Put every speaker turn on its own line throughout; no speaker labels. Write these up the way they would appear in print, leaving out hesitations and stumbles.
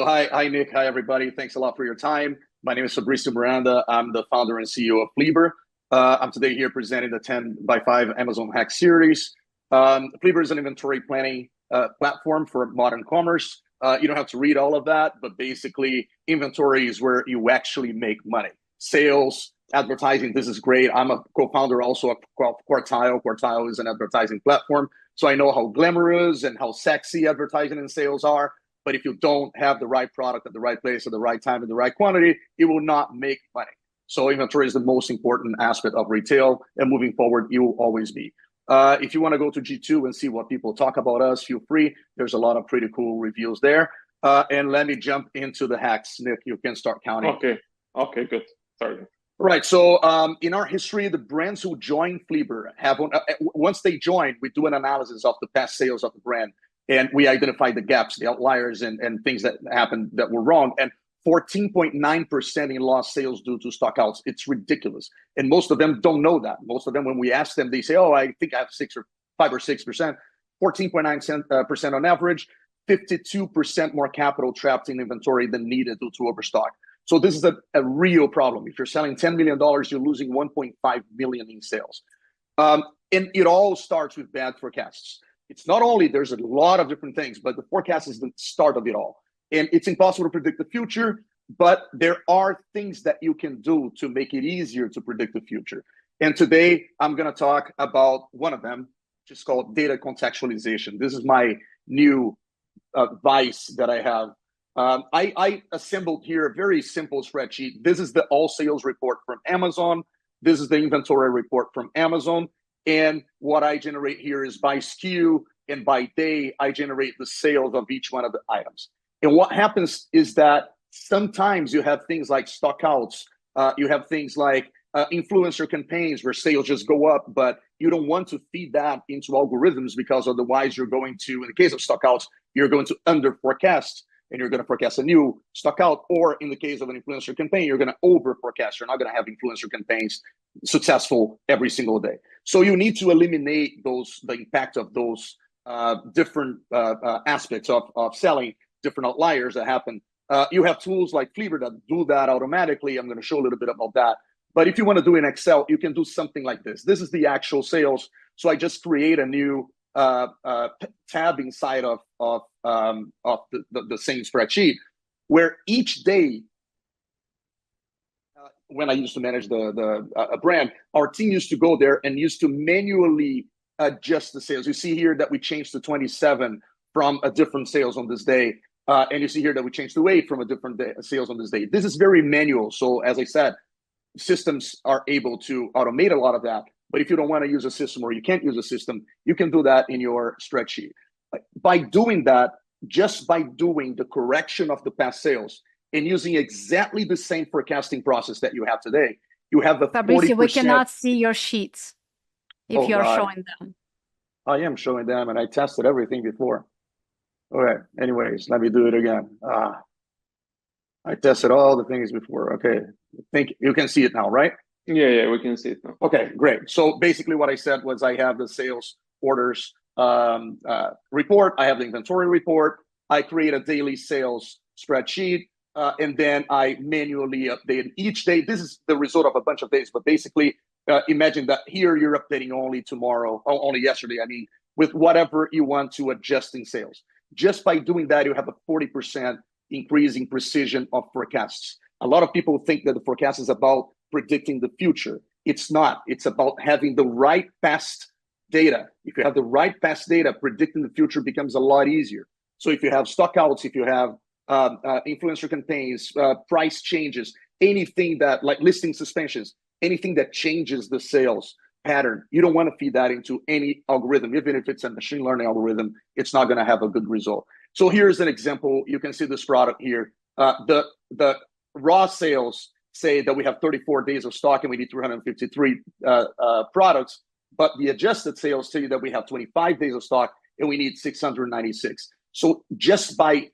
Hi, Nick. Hi, everybody. Thanks a lot for your time. My name is Fabricio Miranda. I'm the founder and CEO of Flieber. I'm today here presenting the 10 by 5 Amazon Hack Series. Flieber is an inventory planning platform for modern commerce. You don't have to read all of that, but basically, inventory is where you actually make money. Sales, advertising, this is great. I'm a co-founder also of Quartile. Quartile is an advertising platform. So I know how glamorous and how sexy advertising and sales are. But if you don't have the right product at the right place at the right time in the right quantity, it will not make money. So inventory is the most important aspect of retail, and moving forward, it will always be. If you want to go to G2 and see what people talk about us, feel free. There's a lot of pretty cool reviews there. And let me jump into the hacks. Nick, you can start counting.
Okay, good. Sorry.
Right. So in our history, the brands who join Flieber have, once they join, we do an analysis of the past sales of the brand. And we identify the gaps, the outliers, and things that happened that were wrong. And 14.9% in lost sales due to stockouts. It's ridiculous. And most of them don't know that. Most of them, when we ask them, they say, oh, I think I have 5 or 6%. 14.9% on average, 52% more capital trapped in inventory than needed due to overstock. So this is a real problem. If you're selling $10 million, you're losing 1.5 million in sales. And it all starts with bad forecasts. It's not only, there's a lot of different things, but the forecast is the start of it all. And it's impossible to predict the future, but there are things that you can do to make it easier to predict the future. And today I'm going to talk about one of them, which is called data contextualization. This is my new vice that I have. I assembled here a very simple spreadsheet. This is the all sales report from Amazon. This is the inventory report from Amazon. And what I generate here is by SKU, and by day, I generate the sales of each one of the items. And what happens is that sometimes you have things like stockouts, you have things like influencer campaigns where sales just go up, but you don't want to feed that into algorithms because otherwise you're going to, in the case of stockouts, you're going to under forecast and you're going to forecast a new stockout. Or in the case of an influencer campaign, you're going to over forecast. You're not going to have influencer campaigns successful every single day. So you need to eliminate the impact of those different aspects of selling, different outliers that happen. You have tools like Flieber that do that automatically. I'm going to show a little bit about that. But if you want to do in Excel, you can do something like this. This is the actual sales. So I just create a new tab inside of the same spreadsheet where each day, when I used to manage a brand, our team used to go there and used to manually adjust the sales. You see here that we changed to 27 from a different sales on this day. And you see here that we changed to 8 from a different sales on this day. This is very manual. So as I said, systems are able to automate a lot of that. But if you don't want to use a system or you can't use a system, you can do that in your spreadsheet. By doing that, just by doing the correction of the past sales and using exactly the same forecasting process that you have today, you have a
Fabricio,
40%.
we cannot see your sheets if you're showing them.
I am showing them, and I tested everything before. All right. Anyways, let me do it again. I tested all the things before. Okay. I think you can see it now, right?
Yeah, we can see it now.
Okay, great. So basically what I said was I have the sales orders report. I have the inventory report. I create a daily sales spreadsheet. And then I manually update each day. This is the result of a bunch of days, but basically imagine that here you're updating only tomorrow, or only yesterday, with whatever you want to adjust in sales. Just by doing that, you have a 40% increase in precision of forecasts. A lot of people think that the forecast is about predicting the future. It's not. It's about having the right past data. If you have the right past data, predicting the future becomes a lot easier. So if you have stockouts, if you have influencer campaigns, price changes, anything that, like listing suspensions, anything that changes the sales pattern, you don't want to feed that into any algorithm. Even if it's a machine learning algorithm, it's not going to have a good result. So here's an example. You can see this product here. The raw sales say that we have 34 days of stock and we need 353 products, but the adjusted sales tell you that we have 25 days of stock and we need 696. So just by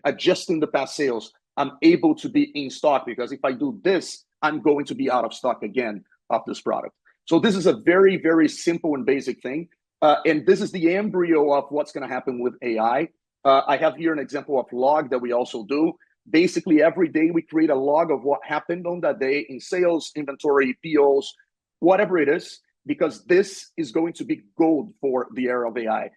adjusting the past sales, I'm able to be in stock, because if I do this, I'm going to be out of stock again of this product. So this is a very, very simple and basic thing. And this is the embryo of what's going to happen with AI. I have here an example of log that we also do. Basically, every day we create a log of what happened on that day in sales, inventory, POs, whatever it is, because this is going to be gold for the era of AI.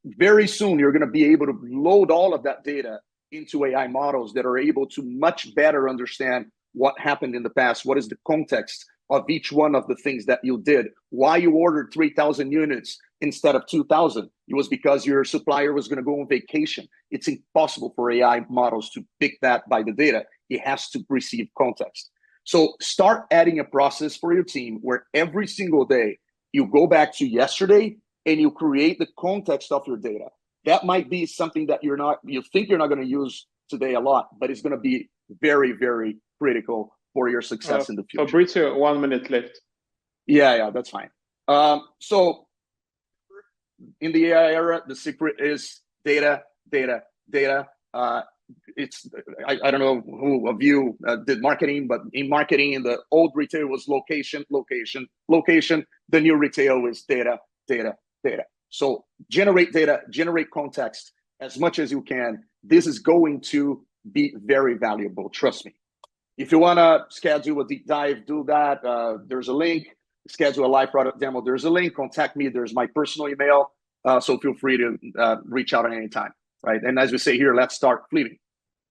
Very soon, you're going to be able to load all of that data into AI models that are able to much better understand what happened in the past, what is the context of each one of the things that you did, why you ordered 3,000 units instead of 2,000. It was because your supplier was going to go on vacation. It's impossible for AI models to pick that by the data. It has to receive context. So start adding a process for your team where every single day you go back to yesterday and you create the context of your data. That might be something that you think you're not going to use today a lot, but it's going to be very, very critical for your success in the future.
Fabricio, 1 minute left.
Yeah, that's fine. So in the AI era, the secret is data. It's I don't know who of you did marketing, but in marketing, in the old retail was location. The new retail is data. So generate data, generate context as much as you can. This is going to be very valuable. Trust me. If you want to schedule a deep dive, do that. There's a link. Schedule a live product demo. There's a link. Contact me. There's my personal email. So feel free to reach out at any time. Right. And as we say here, let's start fleeting.